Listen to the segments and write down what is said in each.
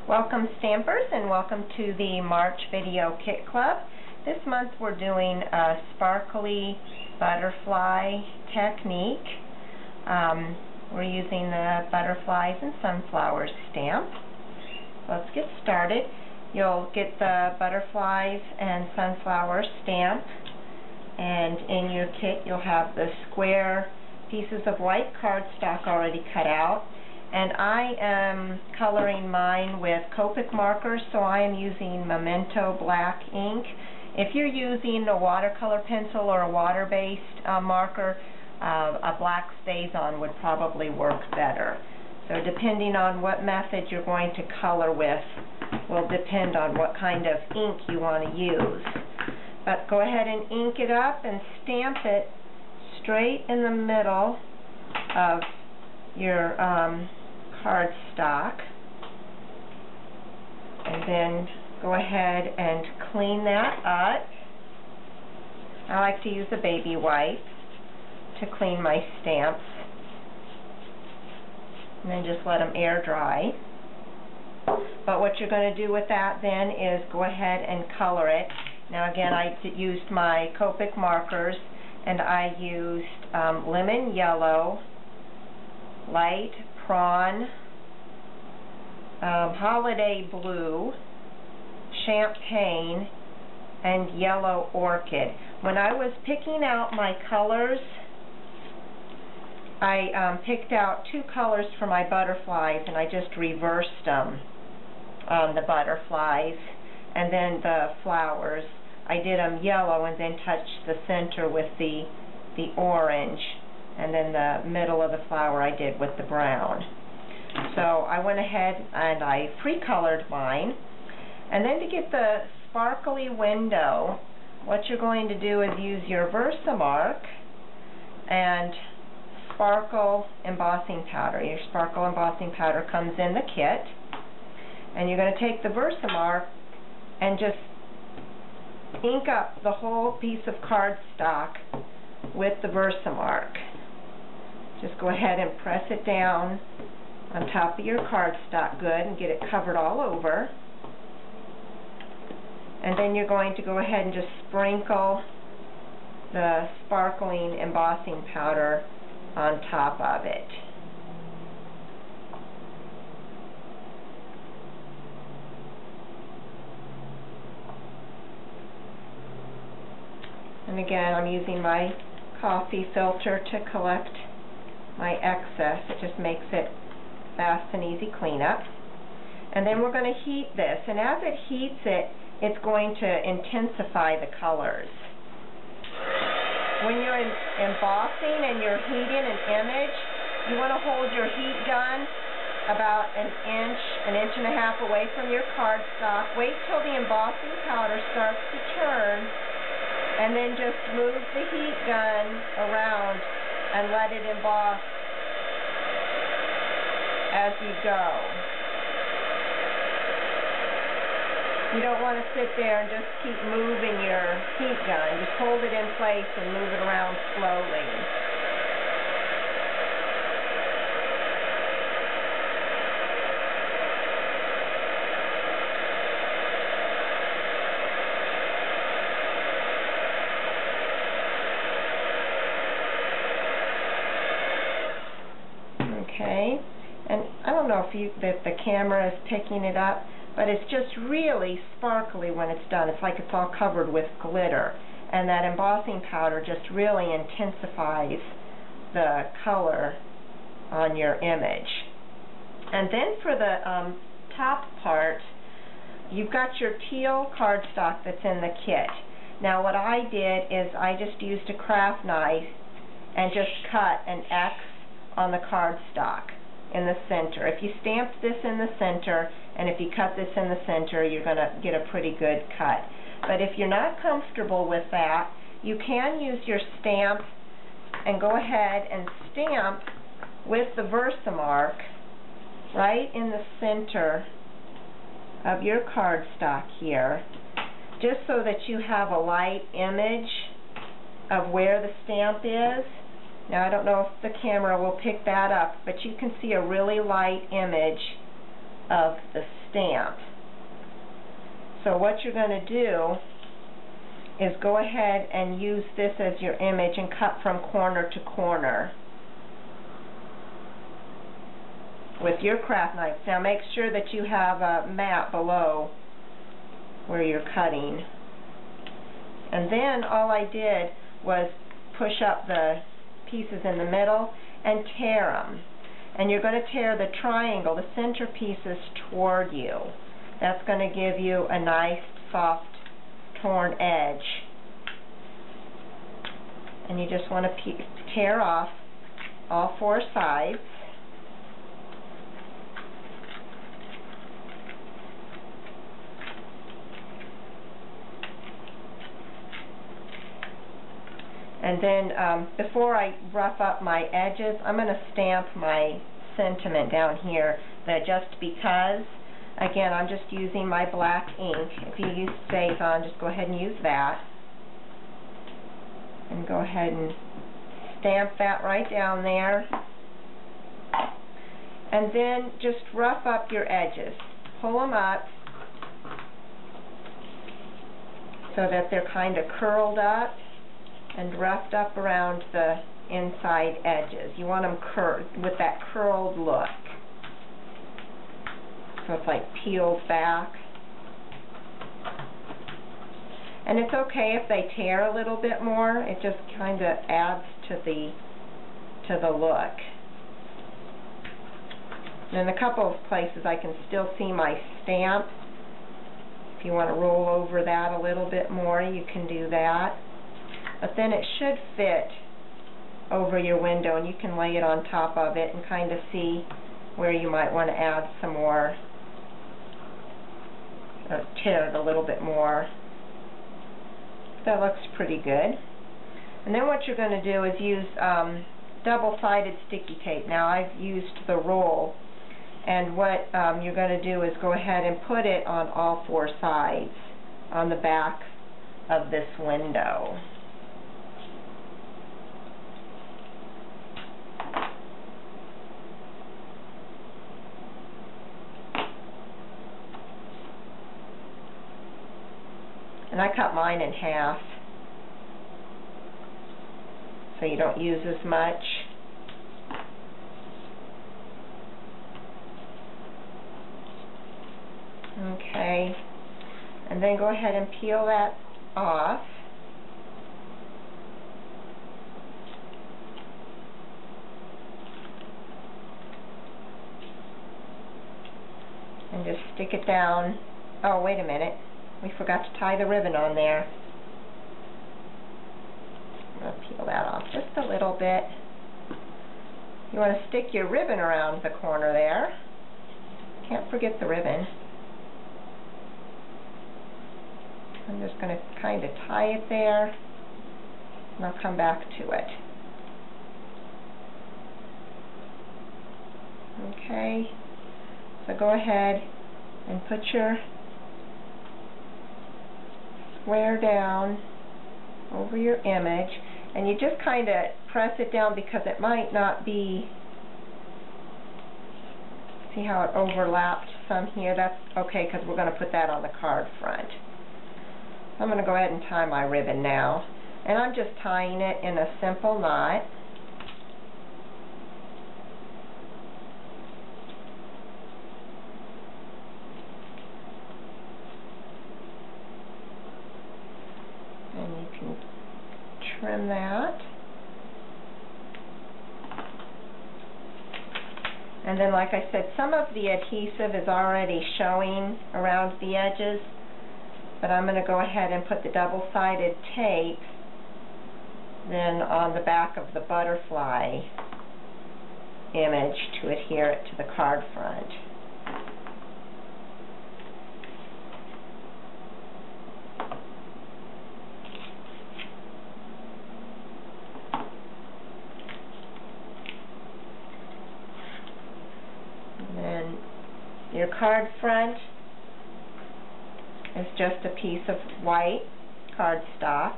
Welcome Stampers, and welcome to the March Video Kit Club. This month we're doing a sparkly butterfly technique. We're using the butterflies and sunflowers stamp. Let's get started. You'll get the butterflies and sunflower stamp, and in your kit you'll have the square pieces of white cardstock already cut out. And I am coloring mine with Copic markers, so I am using Memento black ink. If you're using a watercolor pencil or a water-based marker, a black StazOn would probably work better. So depending on what method you're going to color with will depend on what kind of ink you want to use. But go ahead and ink it up and stamp it straight in the middle of your cardstock, and then go ahead and clean that up. I like to use a baby wipe to clean my stamps, and then just let them air dry. But what you're going to do with that then is go ahead and color it. Now again, I used my Copic markers, and I used lemon yellow, light prawn, holiday blue, champagne, and yellow orchid. When I was picking out my colors, I picked out two colors for my butterflies, and I just reversed them on the butterflies, and then the flowers I did them yellow and then touched the center with the orange, and then the middle of the flower I did with the brown. So I went ahead and I pre-colored mine. And then to get the sparkly window, what you're going to do is use your Versamark and sparkle embossing powder. Your sparkle embossing powder comes in the kit, and you're going to take the Versamark and just ink up the whole piece of cardstock with the Versamark. Just go ahead and press it down on top of your cardstock good and get it covered all over. And then you're going to go ahead and just sprinkle the sparkling embossing powder on top of it. And again, I'm using my coffee filter to collect my excess. It just makes it fast and easy cleanup. And then we're going to heat this, and as it heats it, it's going to intensify the colors. When you're embossing and you're heating an image, you want to hold your heat gun about an inch and a half away from your cardstock. Wait till the embossing powder starts to turn, and then just move the heat gun around and let it emboss as you go. You don't want to sit there and just keep moving your heat gun. Just hold it in place and move it around slowly. Okay, and I don't know if the camera is picking it up, but it's just really sparkly when it's done. It's like it's all covered with glitter, and that embossing powder just really intensifies the color on your image. And then for the top part, you've got your teal cardstock that's in the kit. Now what I did is I just used a craft knife and just cut an X on the cardstock in the center. If you stamp this in the center and if you cut this in the center, you're going to get a pretty good cut. But if you're not comfortable with that, you can use your stamp and go ahead and stamp with the Versamark right in the center of your cardstock here, just so that you have a light image of where the stamp is. Now I don't know if the camera will pick that up, but you can see a really light image of the stamp. So what you're going to do is go ahead and use this as your image and cut from corner to corner with your craft knife. Now make sure that you have a mat below where you're cutting. And then all I did was push up the pieces in the middle and tear them. And you're going to tear the triangle, the center pieces, toward you. That's going to give you a nice, soft, torn edge. And you just want to tear off all four sides. And then before I rough up my edges, I'm going to stamp my sentiment down here, the just because. Again, I'm just using my black ink. If you use StazOn, just go ahead and use that. And go ahead and stamp that right down there. And then just rough up your edges. Pull them up so that they're kind of curled up and roughed up around the inside edges. You want them curved with that curled look. So it's like peeled back. And it's okay if they tear a little bit more. It just kind of adds to the look. And in a couple of places I can still see my stamp. If you want to roll over that a little bit more, you can do that. But then it should fit over your window, and you can lay it on top of it and kind of see where you might want to add some more, tear it a little bit more. That looks pretty good. And then what you're going to do is use double-sided sticky tape. Now I've used the roll, and what you're going to do is go ahead and put it on all four sides on the back of this window. And I cut mine in half so you don't use as much. Okay, and then go ahead and peel that off. And just stick it down. Oh, wait a minute. We forgot to tie the ribbon on there. I'm going to peel that off just a little bit. You want to stick your ribbon around the corner there. Can't forget the ribbon. I'm just going to kind of tie it there, and I'll come back to it. Okay, so go ahead and put your square down over your image, and you just kind of press it down because it might not be, see how it overlapped some here? That's okay because we're going to put that on the card front. I'm going to go ahead and tie my ribbon now, and I'm just tying it in a simple knot. And you can trim that. And then, like I said, some of the adhesive is already showing around the edges, but I'm going to go ahead and put the double-sided tape then on the back of the butterfly image to adhere it to the card front. And then your card front is just a piece of white cardstock.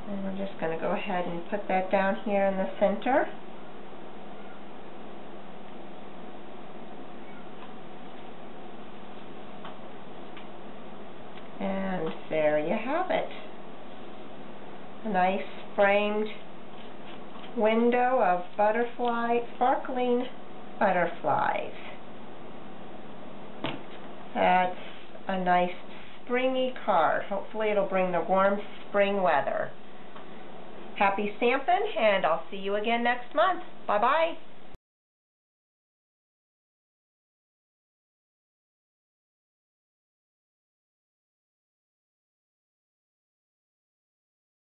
And we're just going to go ahead and put that down here in the center. And there you have it. A nice framed window of sparkling butterflies. That's a nice springy card. Hopefully it'll bring the warm spring weather. Happy stamping, and I'll see you again next month. Bye-bye.